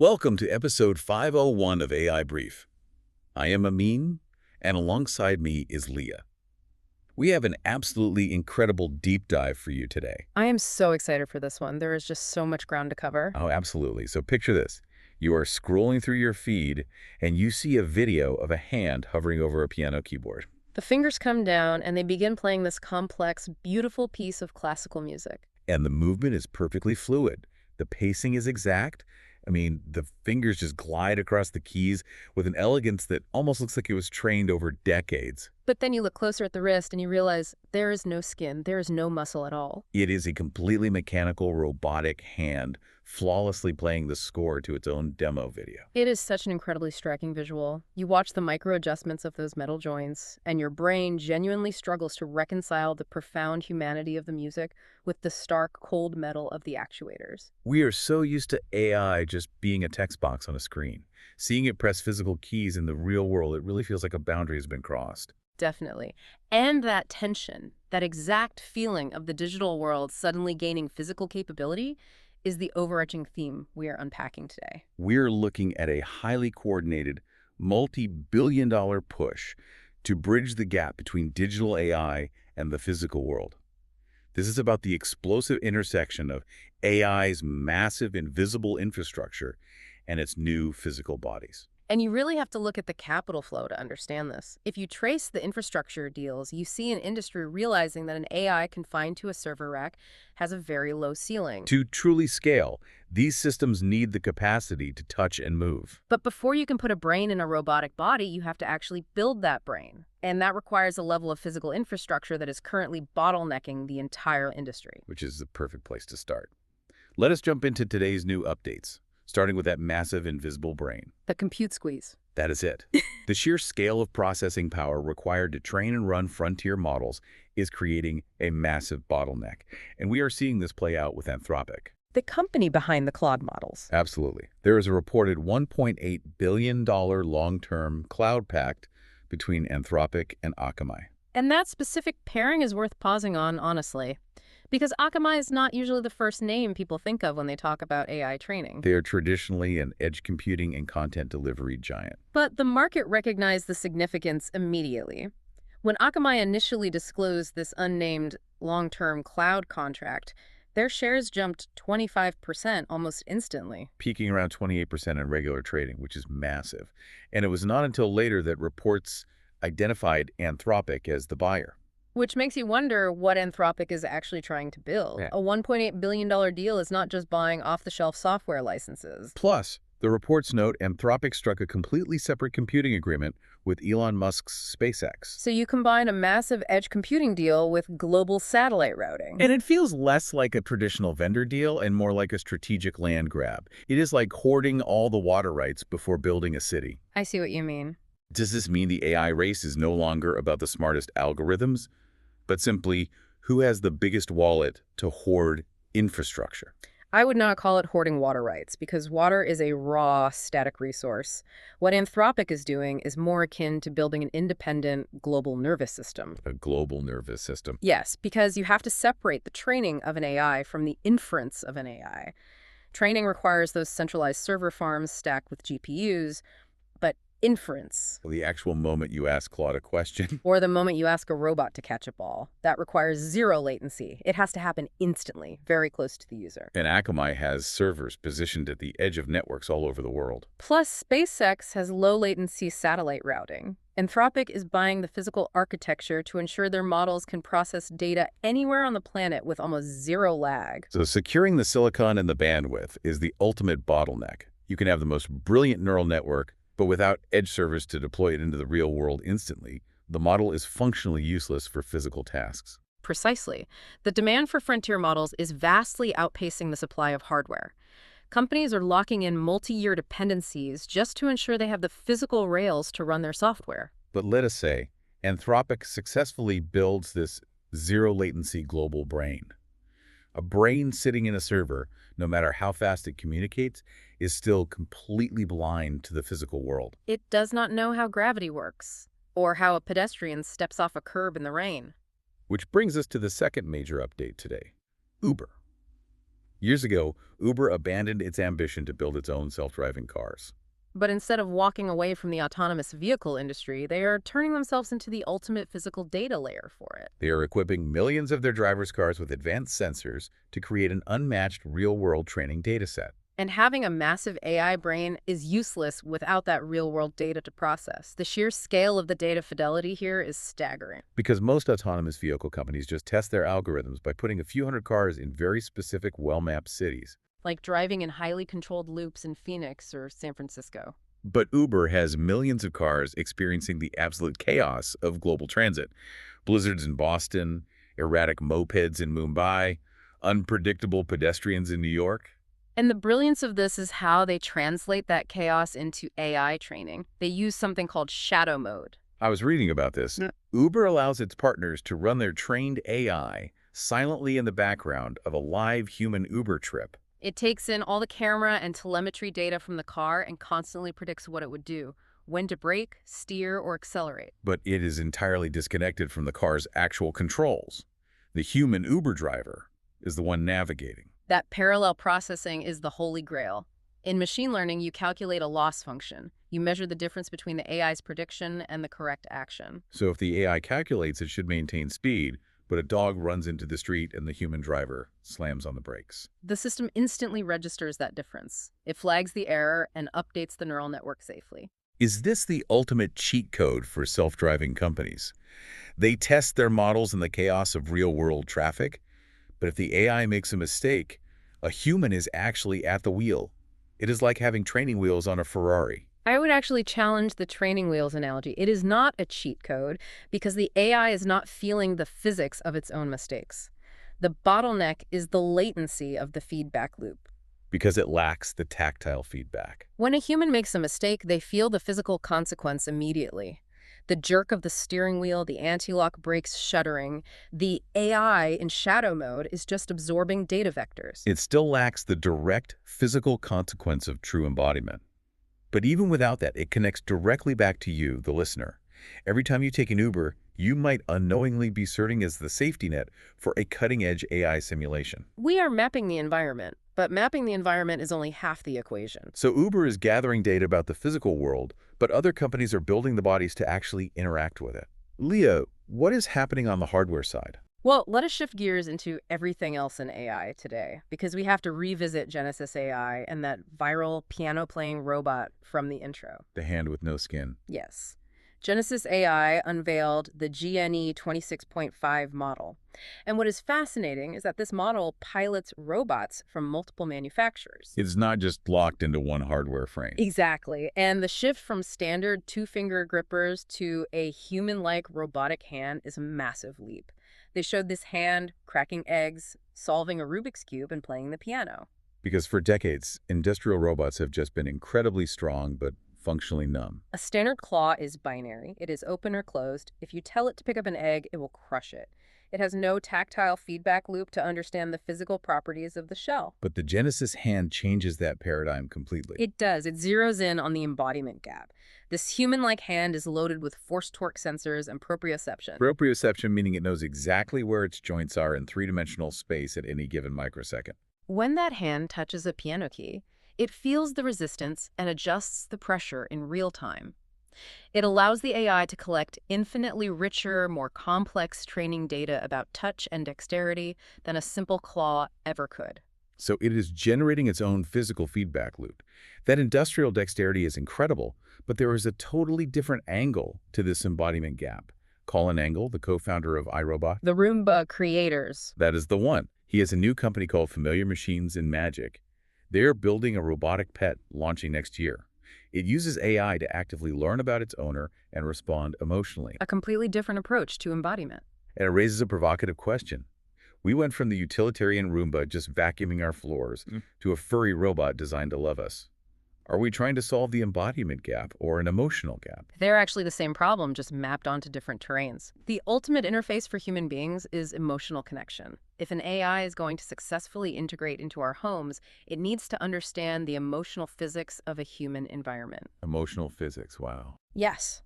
Welcome to episode 501 of AI Brief. I am Amin, and alongside me is Leah. We have an absolutely incredible deep dive for you today. I am so excited for this one. There is just so much ground to cover. Oh, absolutely. So picture this. You are scrolling through your feed, and you see a video of a hand hovering over a piano keyboard. The fingers come down and they begin playing this complex, beautiful piece of classical music. And the movement is perfectly fluid. The pacing is exact. The fingers just glide across the keys with an elegance that almost looks like it was trained over decades. But then you look closer at the wrist and you realize there is no skin, there is no muscle at all. It is a completely mechanical, robotic hand flawlessly playing the score to its own demo video. It is such an incredibly striking visual. You watch the micro adjustments of those metal joints, and your brain genuinely struggles to reconcile the profound humanity of the music with the stark, cold metal of the actuators. We are so used to AI just being a text box on a screen. Seeing it press physical keys in the real world, it really feels like a boundary has been crossed. Definitely. And that tension, that exact feeling of the digital world suddenly gaining physical capability, is the overarching theme we are unpacking today. We're looking at a highly coordinated, multi-billion-dollar push to bridge the gap between digital AI and the physical world. This is about the explosive intersection of AI's massive invisible infrastructure and its new physical bodies. And you really have to look at the capital flow to understand this. If you trace the infrastructure deals, you see an industry realizing that an AI confined to a server rack has a very low ceiling. To truly scale, these systems need the capacity to touch and move. But before you can put a brain in a robotic body, you have to actually build that brain. And that requires a level of physical infrastructure that is currently bottlenecking the entire industry. Which is the perfect place to start. Let us jump into today's new updates, starting with that massive invisible brain. The compute squeeze. That is it. The sheer scale of processing power required to train and run frontier models is creating a massive bottleneck, and we are seeing this play out with Anthropic. The company behind the Claude models. Absolutely. There is a reported $1.8 billion long-term cloud pact between Anthropic and Akamai. And that specific pairing is worth pausing on, honestly. Because Akamai is not usually the first name people think of when they talk about AI training. They are traditionally an edge computing and content delivery giant. But the market recognized the significance immediately. When Akamai initially disclosed this unnamed long-term cloud contract, their shares jumped 25% almost instantly. Peaking around 28% in regular trading, which is massive. And it was not until later that reports identified Anthropic as the buyer. Which makes you wonder what Anthropic is actually trying to build. Yeah. A $1.8 billion deal is not just buying off-the-shelf software licenses. Plus, the reports note Anthropic struck a completely separate computing agreement with Elon Musk's SpaceX. So you combine a massive edge computing deal with global satellite routing. And it feels less like a traditional vendor deal and more like a strategic land grab. It is like hoarding all the water rights before building a city. I see what you mean. Does this mean the AI race is no longer about the smartest algorithms, but simply who has the biggest wallet to hoard infrastructure? I would not call it hoarding water rights, because water is a raw, static resource. What Anthropic is doing is more akin to building an independent global nervous system. A global nervous system. Yes, because you have to separate the training of an AI from the inference of an AI. Training requires those centralized server farms stacked with GPUs, but inference, The actual moment you ask Claude a question. or the moment you ask a robot to catch a ball, that requires zero latency. It has to happen instantly, very close to the user. And Akamai has servers positioned at the edge of networks all over the world. Plus, SpaceX has low-latency satellite routing. Anthropic is buying the physical architecture to ensure their models can process data anywhere on the planet with almost zero lag. So securing the silicon and the bandwidth is the ultimate bottleneck. You can have the most brilliant neural network, but without edge servers to deploy it into the real world instantly, the model is functionally useless for physical tasks. Precisely. The demand for frontier models is vastly outpacing the supply of hardware. Companies are locking in multi-year dependencies just to ensure they have the physical rails to run their software. But let us say, Anthropic successfully builds this zero-latency global brain. A brain sitting in a server, no matter how fast it communicates, is still completely blind to the physical world. It does not know how gravity works, or how a pedestrian steps off a curb in the rain. Which brings us to the second major update today, Uber. Years ago, Uber abandoned its ambition to build its own self-driving cars. But instead of walking away from the autonomous vehicle industry, they are turning themselves into the ultimate physical data layer for it. They are equipping millions of their drivers' cars with advanced sensors to create an unmatched real-world training dataset. And having a massive AI brain is useless without that real-world data to process. The sheer scale of the data fidelity here is staggering. Because most autonomous vehicle companies just test their algorithms by putting a few hundred cars in very specific, well-mapped cities. Like driving in highly controlled loops in Phoenix or San Francisco. But Uber has millions of cars experiencing the absolute chaos of global transit. Blizzards in Boston, erratic mopeds in Mumbai, unpredictable pedestrians in New York. And the brilliance of this is how they translate that chaos into AI training. They use something called shadow mode. I was reading about this. Yeah. Uber allows its partners to run their trained AI silently in the background of a live human Uber trip. It takes in all the camera and telemetry data from the car and constantly predicts what it would do, when to brake, steer, or accelerate. But it is entirely disconnected from the car's actual controls. The human Uber driver is the one navigating. That parallel processing is the holy grail. In machine learning, you calculate a loss function. You measure the difference between the AI's prediction and the correct action. So if the AI calculates it should maintain speed, but a dog runs into the street and the human driver slams on the brakes. The system instantly registers that difference. It flags the error and updates the neural network safely. Is this the ultimate cheat code for self-driving companies? They test their models in the chaos of real-world traffic, but if the AI makes a mistake, a human is actually at the wheel. It is like having training wheels on a Ferrari. I would actually challenge the training wheels analogy. It is not a cheat code because the AI is not feeling the physics of its own mistakes. The bottleneck is the latency of the feedback loop. Because it lacks the tactile feedback. When a human makes a mistake, they feel the physical consequence immediately. The jerk of the steering wheel, the anti-lock brakes shuddering. The AI in shadow mode is just absorbing data vectors. It still lacks the direct physical consequence of true embodiment. But even without that, it connects directly back to you, the listener. Every time you take an Uber, you might unknowingly be serving as the safety net for a cutting-edge AI simulation. We are mapping the environment, but mapping the environment is only half the equation. So Uber is gathering data about the physical world, but other companies are building the bodies to actually interact with it. Leah, what is happening on the hardware side? Well, let us shift gears into everything else in AI today, because we have to revisit Genesis AI and that viral piano-playing robot from the intro. The hand with no skin. Yes. Genesis AI unveiled the GNE 26.5 model. And what is fascinating is that this model pilots robots from multiple manufacturers. It's not just locked into one hardware frame. Exactly. And the shift from standard two-finger grippers to a human-like robotic hand is a massive leap. They showed this hand cracking eggs, solving a Rubik's Cube, and playing the piano. Because for decades, industrial robots have just been incredibly strong, but functionally numb. A standard claw is binary. It is open or closed. If you tell it to pick up an egg, it will crush it. It has no tactile feedback loop to understand the physical properties of the shell. But the Genesis hand changes that paradigm completely. It does. It zeroes in on the embodiment gap. This human-like hand is loaded with force-torque sensors and proprioception. Proprioception meaning it knows exactly where its joints are in three-dimensional space at any given microsecond. When that hand touches a piano key, it feels the resistance and adjusts the pressure in real time. It allows the AI to collect infinitely richer, more complex training data about touch and dexterity than a simple claw ever could. So it is generating its own physical feedback loop. That industrial dexterity is incredible, but there is a totally different angle to this embodiment gap. Colin Angle, the co-founder of iRobot. The Roomba creators. That is the one. He has a new company called Familiar Machines and Magic. They're building a robotic pet launching next year. It uses AI to actively learn about its owner and respond emotionally. A completely different approach to embodiment. And it raises a provocative question. We went from the utilitarian Roomba just vacuuming our floors to a furry robot designed to love us. Are we trying to solve the embodiment gap or an emotional gap? They're actually the same problem, just mapped onto different terrains. The ultimate interface for human beings is emotional connection. If an AI is going to successfully integrate into our homes, it needs to understand the emotional physics of a human environment. Emotional physics, wow. Yes.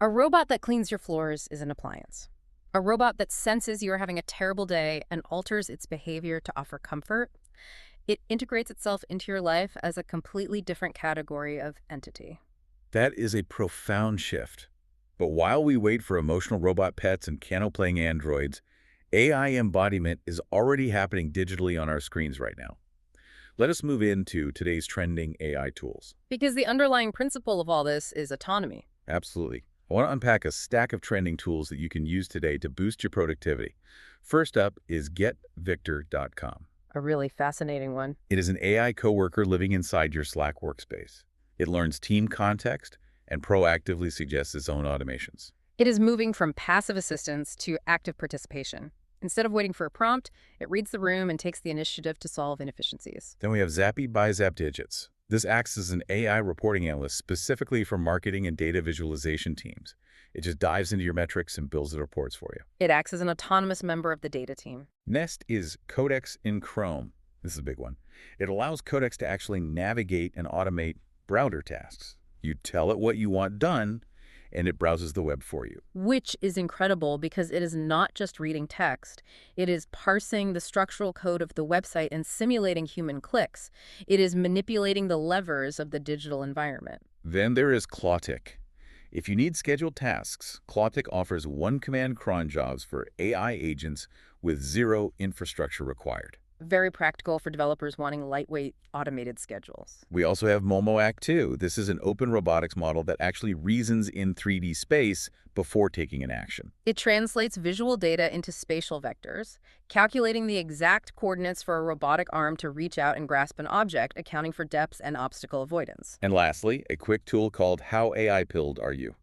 A robot that cleans your floors is an appliance. A robot that senses you're having a terrible day and alters its behavior to offer comfort It integrates itself into your life as a completely different category of entity. That is a profound shift. But while we wait for emotional robot pets and piano-playing androids, AI embodiment is already happening digitally on our screens right now. Let us move into today's trending AI tools. Because the underlying principle of all this is autonomy. Absolutely. I want to unpack a stack of trending tools that you can use today to boost your productivity. First up is getvictor.com. A really fascinating one. It is an AI coworker living inside your Slack workspace. It learns team context and proactively suggests its own automations. It is moving from passive assistance to active participation. Instead of waiting for a prompt, it reads the room and takes the initiative to solve inefficiencies. Then we have Zappy by ZapDigits. This acts as an AI reporting analyst specifically for marketing and data visualization teams. It just dives into your metrics and builds the reports for you. It acts as an autonomous member of the data team. Next is Codex in Chrome. This is a big one. It allows Codex to actually navigate and automate browser tasks. You tell it what you want done, and it browses the web for you. Which is incredible because it is not just reading text. It is parsing the structural code of the website and simulating human clicks. It is manipulating the levers of the digital environment. Then there is Clautic. If you need scheduled tasks, Clautic offers one-command cron jobs for AI agents with zero infrastructure required. Very practical for developers wanting lightweight, automated schedules. We also have Momoac 2. This is an open robotics model that actually reasons in 3D space before taking an action. It translates visual data into spatial vectors, calculating the exact coordinates for a robotic arm to reach out and grasp an object, accounting for depth and obstacle avoidance. And lastly, a quick tool called How AI-Pilled Are You?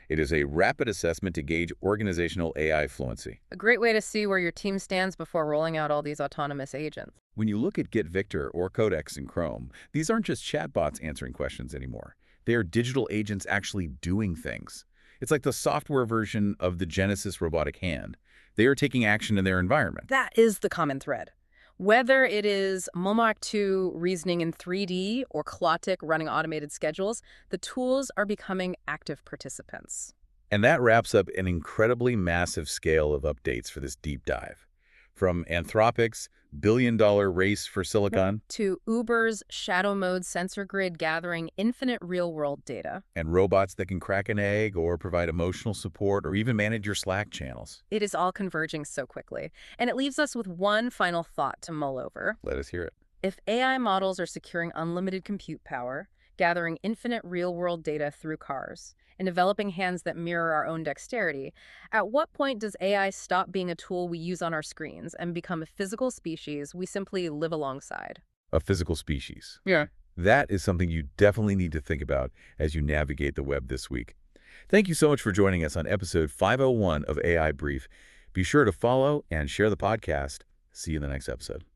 It is a rapid assessment to gauge organizational AI fluency. A great way to see where your team stands before rolling out all these autonomous agents. When you look at GetVictor or Codex in Chrome, these aren't just chatbots answering questions anymore. They are digital agents actually doing things. It's like the software version of the Genesis robotic hand. They are taking action in their environment. That is the common thread. Whether it is Momoac 2 reasoning in 3D or Clautic running automated schedules, the tools are becoming active participants. And that wraps up an incredibly massive scale of updates for this deep dive. From Anthropic's billion-dollar race for silicon To Uber's shadow mode sensor grid gathering infinite real-world data. and robots that can crack an egg or provide emotional support or even manage your Slack channels. It is all converging so quickly. And it leaves us with one final thought to mull over. Let us hear it. If AI models are securing unlimited compute power, gathering infinite real-world data through cars, and developing hands that mirror our own dexterity, at what point does AI stop being a tool we use on our screens and become a physical species we simply live alongside? A physical species. Yeah. That is something you definitely need to think about as you navigate the web this week. Thank you so much for joining us on episode 501 of AI Brief. Be sure to follow and share the podcast. See you in the next episode.